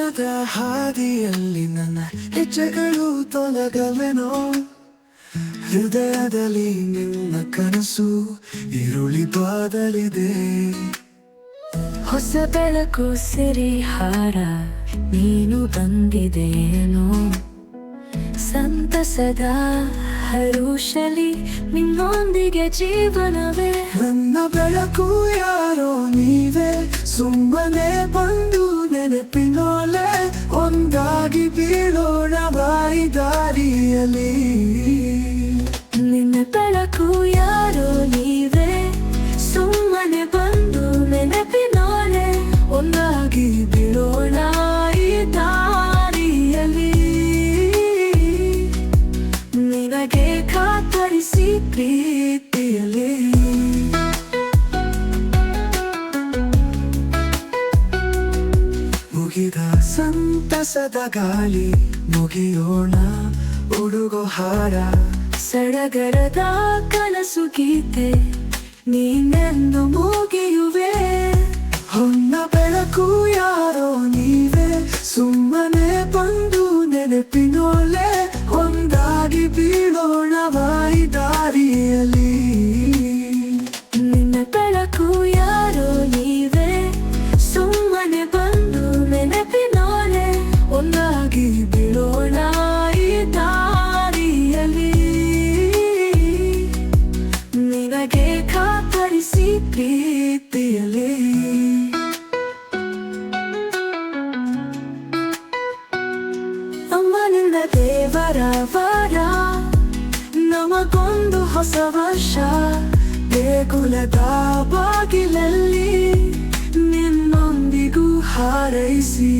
ನೀನಿಲ್ಲದ ಹಾದಿಯಲ್ಲಿ ನನ್ನ ಹೆಜ್ಜೆಗಳು ತೊಲಗವೆನೋ. ಹೃದಯದಲ್ಲಿ ನಿನ್ನ ಕನಸು ಈರುಳಿ ಬಾದಲಿದೆ. ಹೊಸ ಬೆಳಕು ಸಿರಿಹಾರ ನೀನು ಬಂದಿದೇನೋ. ಸಂತಸದ ಹರುಷಲಿ ನಿನ್ನೊಂದಿಗೆ ಜೀವನವೇ. ನನ್ನ ಬೆಳಕು ಯಾರೋ ನೀವೇ, ಸುಮ್ಮನೆ ಬಂದು ನೆನಪಿನೋಲೆ ಒಂದಾಗಿ ಬೀಳೋಣ ಬಾಯಿ ದಾರಿಯಲ್ಲಿ. ನಿನ್ನ ಬೆಳಕು ಯಾರೋ ನೀವೇ, ಸುಮ್ಮನೆ ಬಂದು ನೆನಪಿನೋಲೆ ಒಂದಾಗಿ ಬೀಳೋಣ ಈ ದಾರಿಯಲ್ಲಿ. ನಿನಗೆ ಖಾತರಿಸಿ ಪ್ರೀತಿಯಲ್ಲಿ. ಮುಗಿದ ಸಂತಸದ ಗಾಳಿ ಮುಗಿಯೋಣ ಉಡುಗೋ ಹಾರ. ಸಡಗರದ ಕನಸು ಗೀತೆ ನೀನೆಂದು ಮುಗಿಯುವೆ. ಹೊನ್ನ ಬೆಳಕು ಯಾರೋ ನೀವೇ, ಸುಮ್ಮನೆ ಬಂದು ನೆನಪಿನೋಲೆ ಒಂದಾಗಿ ಬೀಳೋಣ ಬಾಯಿ ದಾರಿಯಲ್ಲಿ. ನಿನ್ನ ಬೆಳಕು ಯಾರೋ ನೀವೇ, ಸುಮ್ಮನೆ ಬಂದು ನೆನಪಿನೋಲೆ ಒಂದಾಗಿ ಬೀಳೋಣ ಈ ದಾರಿಯಲ್ಲಿ. ನಿನಗೆ ಖಾತರಿಸಿ ಪ್ರೀತಿಯಲ್ಲಿ. ಅಮ್ಮನಿಂದ ದೇವರ ವರ, ನಮಗೊಂದು ಹೊಸ ವರ್ಷ. ದೇಗುಲದ ಬಾಗಿಲಲ್ಲಿ ನಿನ್ನೊಂದಿಗೂ ಹಾರೈಸಿ.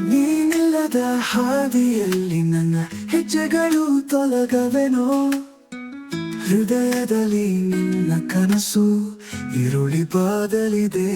ನೀನಿಲ್ಲದ ಹಾದಿಯಲ್ಲಿ ನನ್ನ ಹೆಜ್ಜೆಗಳು ತೊಲಗವೆನೋ. ಹೃದಯದಲ್ಲಿ ನಿನ್ನ ಕನಸು ಈರುಳಿ ಬಾದಲಿದೆ.